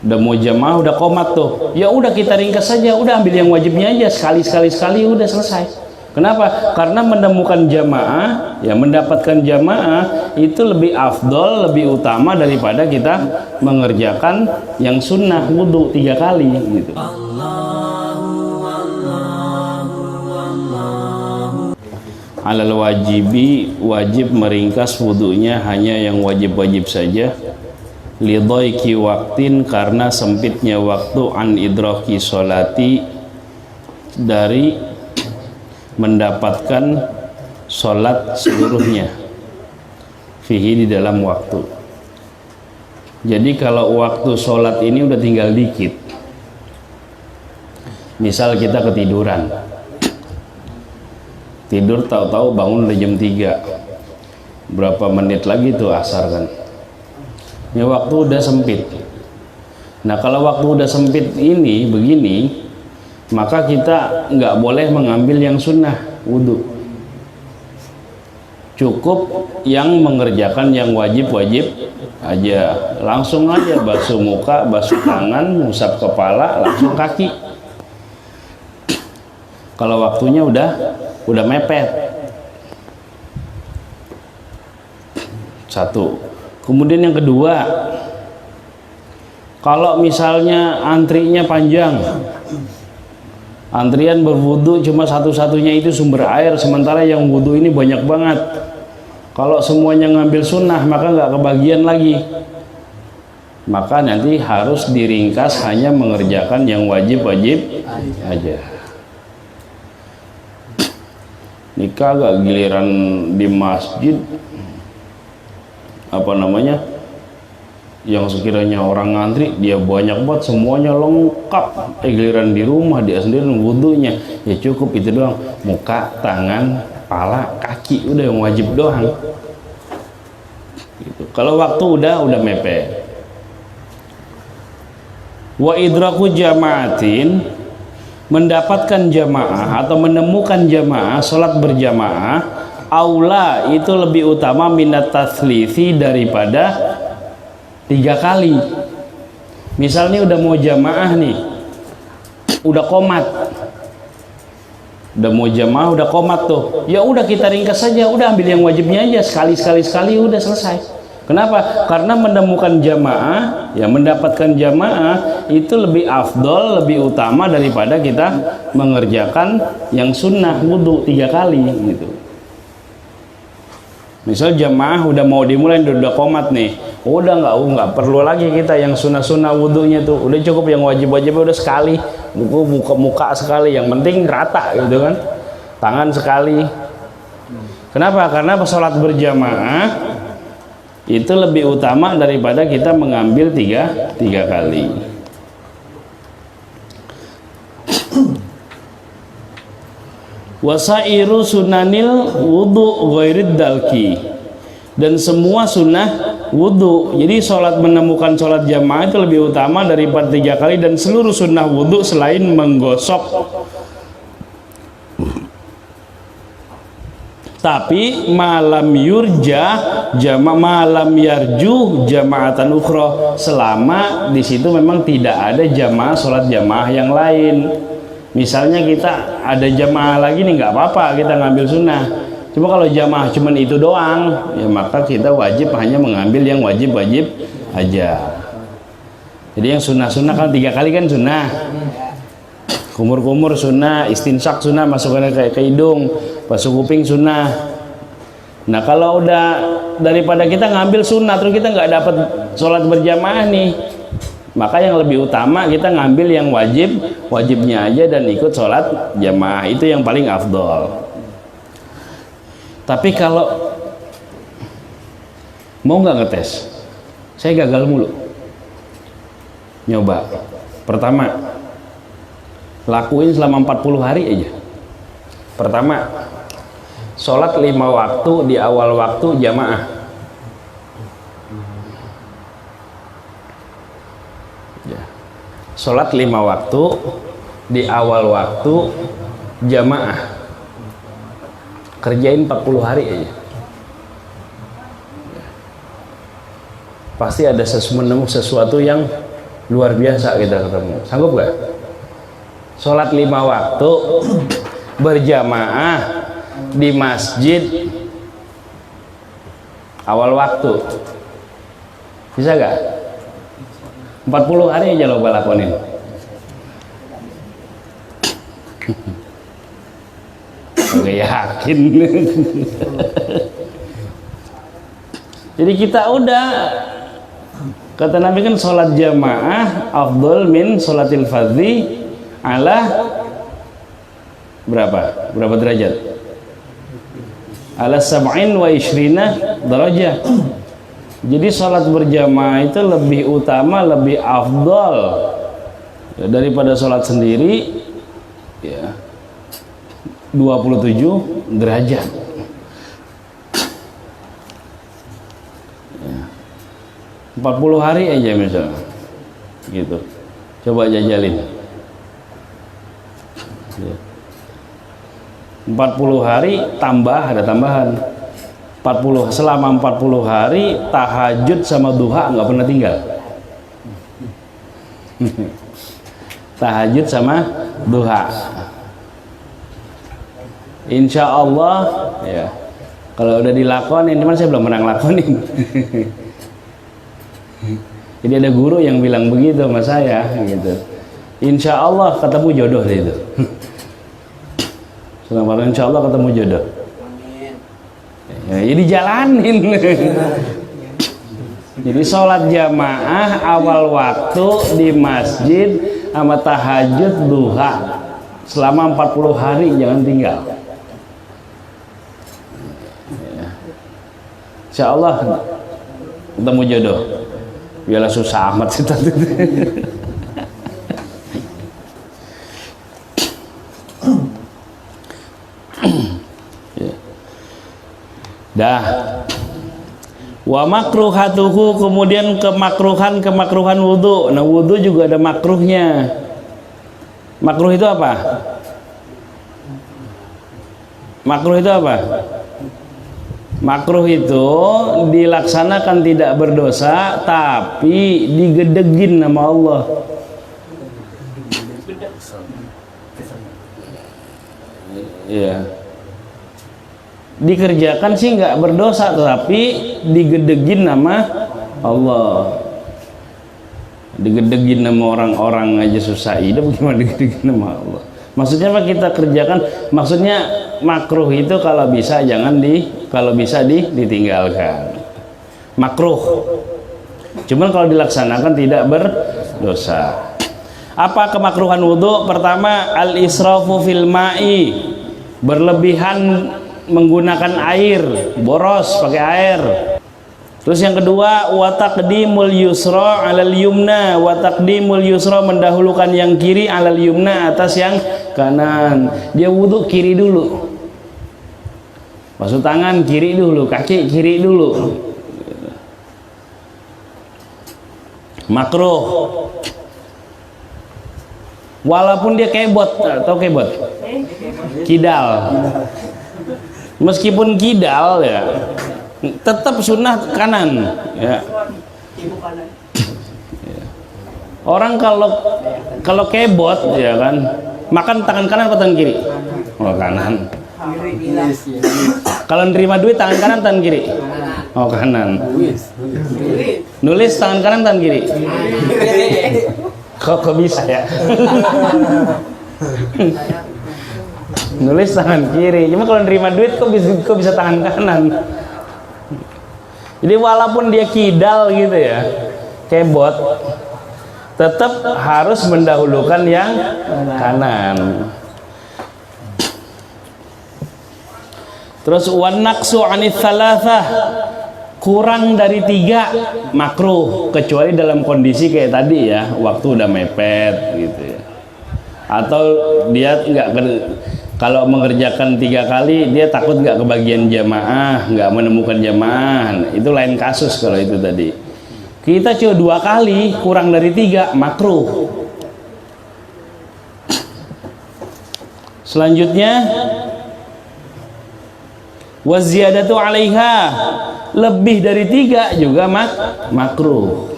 Udah mau jamaah, udah qomat tuh, ya udah kita ringkas saja, udah ambil yang wajibnya aja sekali udah selesai. Kenapa? Karena menemukan jamaah, ya mendapatkan jamaah itu lebih afdol, lebih utama daripada kita mengerjakan yang sunnah wudhu 3 kali gitu. Alal wajibi, wajib meringkas wudhunya hanya yang wajib-wajib saja. Lidhoiki waktin, karena sempitnya waktu, an idraki sholati, dari mendapatkan sholat seluruhnya, fihi, di dalam waktu. Jadi kalau waktu sholat ini udah tinggal dikit, misal kita ketiduran, tidur tahu-tahu bangun udah jam 3, berapa menit lagi tuh asar kan, ya waktu udah sempit. Nah kalau waktu udah sempit ini begini, maka kita nggak boleh mengambil yang sunnah wudhu, cukup yang mengerjakan yang wajib-wajib aja. Langsung aja basuh muka, basuh tangan, ngusap kepala, langsung kaki. Kalau waktunya udah mepet. Satu. Kemudian yang kedua, kalau misalnya antrinya panjang, antrian berwudu cuma satu-satunya itu sumber air, sementara yang wudu ini banyak banget. Kalau semuanya ngambil sunnah maka nggak kebagian lagi, maka nanti harus diringkas hanya mengerjakan yang wajib-wajib aja. Nikah gak giliran di masjid apa namanya, yang sekiranya orang ngantri dia banyak banget semuanya lengkap, giliran di rumah dia sendiri wudhunya ya cukup itu doang, muka, tangan, kepala, kaki, udah yang wajib doang gitu. Kalau waktu udah mepet. Wa idraku jamaatin, mendapatkan jamaah atau menemukan jamaah sholat berjamaah, aula, itu lebih utama minat taslithi, daripada 3 kali. Misalnya udah mau jamaah nih, udah qomat, udah mau jamaah, udah qomat tuh, ya udah kita ringkas saja, udah ambil yang wajibnya aja sekali udah selesai. Kenapa? Karena menemukan jamaah, ya mendapatkan jamaah itu lebih afdol, lebih utama daripada kita mengerjakan yang sunnah wudhu 3 kali gitu. Misal jamaah udah mau dimulai, udah qomat nih, udah nggak perlu lagi kita yang sunnah wudhunya tuh, udah cukup yang wajib udah sekali, muka sekali, yang penting rata gitu kan, tangan sekali. Kenapa? Karena sholat berjamaah itu lebih utama daripada kita mengambil tiga kali. Wasairu sunanil wudu ghairid dalki, dan semua sunnah wudu. Jadi menemukan sholat jamaah itu lebih utama daripada 3 kali, dan seluruh sunnah wudu selain menggosok. Tapi malam yarju jamaatan ukhra, selama di situ memang tidak ada jamaah sholat jamaah yang lain. Misalnya kita ada jamaah lagi nih, nggak apa-apa kita ngambil sunnah. Cuma kalau jamaah cuman itu doang, ya maka kita wajib hanya mengambil yang wajib-wajib aja. Jadi yang sunnah-sunnah kan 3 kali kan sunnah. Kumur-kumur sunnah, istinsak sunnah, masukkan ke hidung, basuh kuping sunnah. Nah kalau udah daripada kita ngambil sunnah terus kita nggak dapat sholat berjamaah nih, maka yang lebih utama kita ngambil yang wajibnya aja dan ikut sholat jamaah, itu yang paling afdol. Tapi kalau mau nggak ngetes, saya gagal mulu nyoba. Pertama, lakuin selama 40 hari aja. Pertama, sholat 5 waktu di awal waktu jamaah. Ya. Sholat 5 waktu di awal waktu jamaah. Kerjain 40 hari aja. Pasti ada sesuatu yang luar biasa kita ketemu. Sanggup gak? Sholat 5 waktu berjamaah di masjid awal waktu, bisa gak? 40 hari aja lo lakonin. Oke, yakin. Jadi kita udah, kata Nabi kan sholat jamaah afdol min sholatil fardhi ala berapa derajat? Ala sab'in wa ishrina darajah. Jadi sholat berjamaah itu lebih utama, lebih afdol ya, daripada sholat sendiri ya, 27 derajat ya. 40 hari aja misalnya gitu, coba jajalin ya. 40 hari tambah, ada tambahan 40, selama 40 hari tahajud sama duha nggak pernah tinggal. Tahajud sama duha, insya Allah ya. Kalau udah dilakonin, cuman saya belum pernah ngelakonin. Jadi ada guru yang bilang begitu sama saya gitu, insya Allah ketemu jodoh deh itu. Selamat, insya Allah ketemu jodoh ya, jadi jalanin. Jadi sholat jamaah awal waktu di masjid sama tahajud duha selama 40 hari jangan tinggal ya. Insya Allah ketemu jodoh. Biarlah susah amat sih tadi. Dah. Wa makruhatuhu, kemudian kemakruhan wudu. Nah, wudu juga ada makruhnya. Makruh itu apa? Makruh itu apa? Makruh itu dilaksanakan tidak berdosa tapi digedegin nama Allah. Iya. Dikerjakan sih nggak berdosa, tetapi digedegin nama Allah. Digedegin nama orang-orang aja susah hidup, gimana digedegin nama Allah? Maksudnya apa kita kerjakan? Maksudnya makruh itu kalau bisa jangan kalau bisa ditinggalkan. Makruh. Cuman kalau dilaksanakan tidak berdosa. Apa kemakruhan wudu? Pertama, al-israfu fil ma'i, berlebihan menggunakan air, boros pakai air. Terus yang kedua, wa taqdimul yusra 'alal yumna, wa taqdimul yusra, mendahulukan yang kiri 'alal yumna, atas yang kanan. Dia wudu kiri dulu, basuh tangan kiri dulu, kaki kiri dulu. Makruh. Walaupun dia kebot, atau kebot, kidal. Meskipun kidal ya, tetap sunnah kanan ya. Orang kalau kebot ya kan, makan tangan kanan atau tangan kiri? Oh, kanan. Kalau nerima duit tangan kanan tangan kiri? Oh, kanan. Nulis tangan kanan tangan kiri? Kok bisa ya? Nulis tangan kiri, cuma kalau nerima duit kok bisa tangan kanan. Jadi walaupun dia kidal gitu ya, kebot, tetap harus mendahulukan yang kanan. Terus wan naqsu 'anits tsalatsah, kurang dari 3 makruh, kecuali dalam kondisi kayak tadi ya, waktu udah mepet gitu ya. Atau dia nggak, kalau mengerjakan 3 kali dia takut nggak kebagian jamaah, nggak menemukan jamaah, itu lain kasus. Kalau itu tadi kita cuma 2 kali kurang dari 3 makruh. Selanjutnya waziyadatu 'alaiha, lebih dari 3 juga makruh.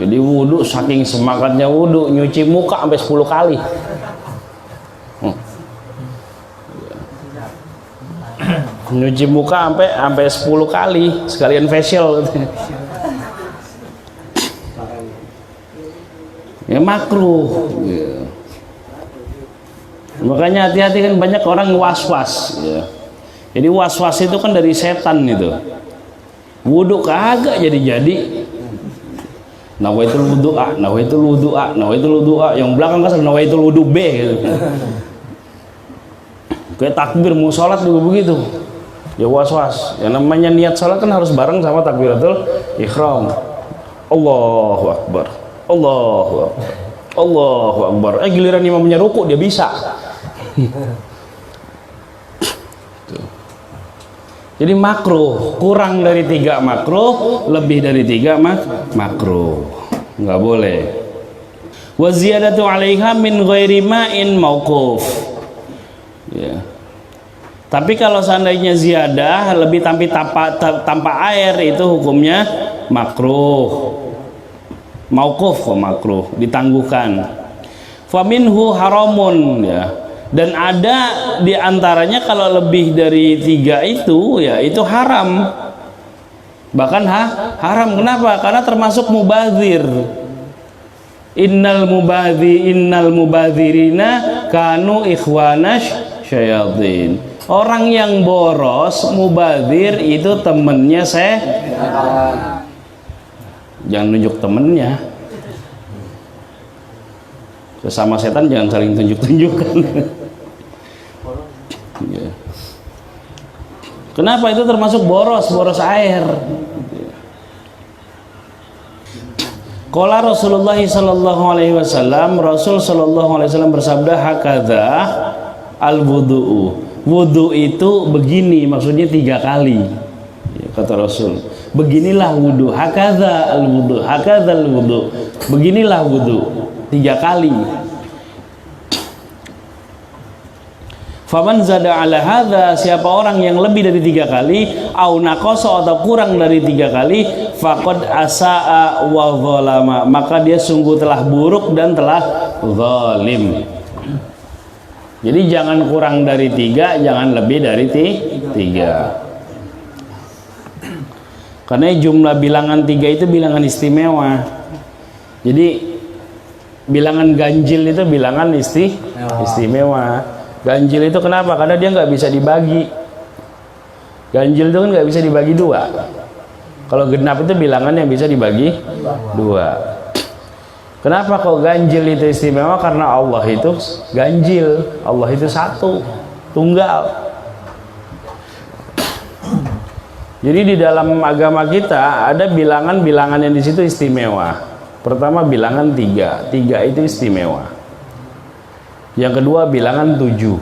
Jadi wudhu, saking semangatnya wudhu, nyuci muka sampai 10 kali. Nyuci muka sampai 10 kali sekalian facial. Ya makruh. Makanya hati-hati, kan banyak orang was-was ya. Jadi was-was itu kan dari setan itu. Wudhu kagak jadi-jadi. Nawaitul wudu'a, nawaitul wudu'a, nawaitul wudu'a. Yang belakang kan nawaitul wudu B gitu. Kayak takbir mau sholat juga begitu. Ya was-was. Yang namanya niat sholat kan harus bareng sama takbiratul ihram. Allahu Akbar, Allahu Akbar, Allahu Akbar. Giliran imamnya ruku dia bisa. Jadi makruh, kurang dari 3 makruh, lebih dari 3 makruh, nggak boleh. Wa ziyadatu 'alaiha min ghairi ma'in mauquf. Ya. Tapi kalau seandainya ziyadah lebih tanpa air, itu hukumnya makruh. Mauquf kok makruh, ditangguhkan. Faminhu haramun ya. Dan ada diantaranya kalau lebih dari 3 itu ya itu haram, bahkan haram. Kenapa? Karena termasuk mubadzir. Innal mubadzirina kanu ikhwanash syayatin. Orang yang boros, mubadzir, itu temennya jangan nunjuk temennya. Sesama setan jangan saling tunjuk-tunjukkan. Ya. Kenapa? Itu termasuk boros air. Qala Rasulullah sallallahu alaihi wasallam, Rasul sallallahu alaihi wasallam bersabda, hakadha al-wudu'u. Wudu itu begini, maksudnya 3 kali. Ya, kata Rasul, beginilah wudu. Hakadha al-wudu, hakadha al-wudu. Beginilah wudu 3 kali. Faman zada ala hadza, siapa orang yang lebih dari 3 kali, au naqasa atau kurang dari 3 kali, faqad asaa wa zalama, maka dia sungguh telah buruk dan telah zalim. Jadi jangan kurang dari 3, jangan lebih dari 3. Karena jumlah bilangan 3 itu bilangan istimewa. Jadi bilangan ganjil itu bilangan istimewa. Ganjil itu kenapa? Karena dia nggak bisa dibagi. Ganjil itu kan nggak bisa dibagi 2. Kalau genap itu bilangan yang bisa dibagi 2. Kenapa kok ganjil itu istimewa? Karena Allah itu ganjil, Allah itu satu, tunggal. Jadi di dalam agama kita ada bilangan-bilangan yang di situ istimewa. Pertama bilangan 3 itu istimewa. Yang kedua bilangan 7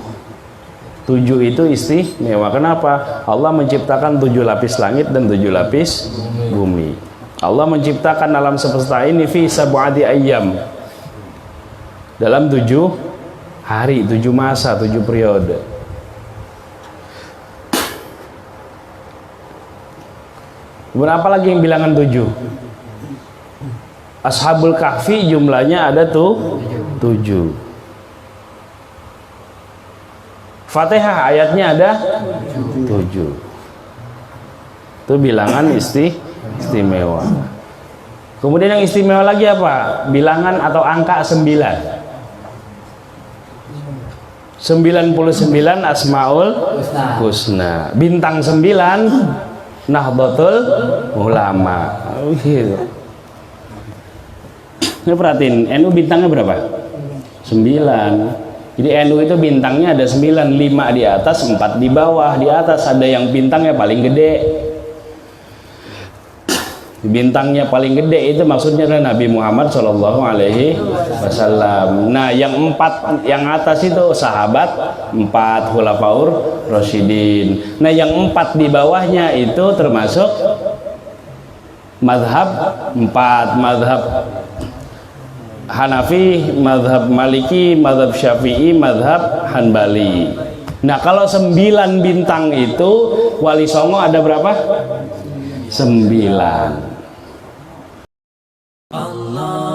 itu istimewa. Kenapa? Allah menciptakan 7 lapis langit dan 7 lapis bumi. Allah menciptakan alam semesta ini fi sab'ati ayyam, dalam 7 hari, 7 masa, 7 periode. Berapa lagi yang bilangan 7? Ashabul Kahfi jumlahnya ada tuh 7. Fatihah ayatnya ada 7. Itu bilangan istimewa. Kemudian yang istimewa lagi apa? Bilangan atau angka 9. 99 Asmaul Husna. Bintang 9 Nahdlatul Ulama. Gitu. Ini perhatiin, NU bintangnya berapa? 9. Jadi NU itu bintangnya ada 9, 5 di atas, 4 di bawah. Di atas ada yang bintangnya paling gede. Bintangnya paling gede itu maksudnya adalah Nabi Muhammad Shallallahu Alaihi Wasallam. Nah, yang 4 yang atas itu sahabat, 4 khulafaur rasyidin. Nah, yang 4 di bawahnya itu termasuk mazhab 4, mazhab Hanafi, mazhab Maliki, mazhab Syafi'i, mazhab Hanbali. Nah, kalau 9 bintang itu Wali Songo ada berapa? 9. Allah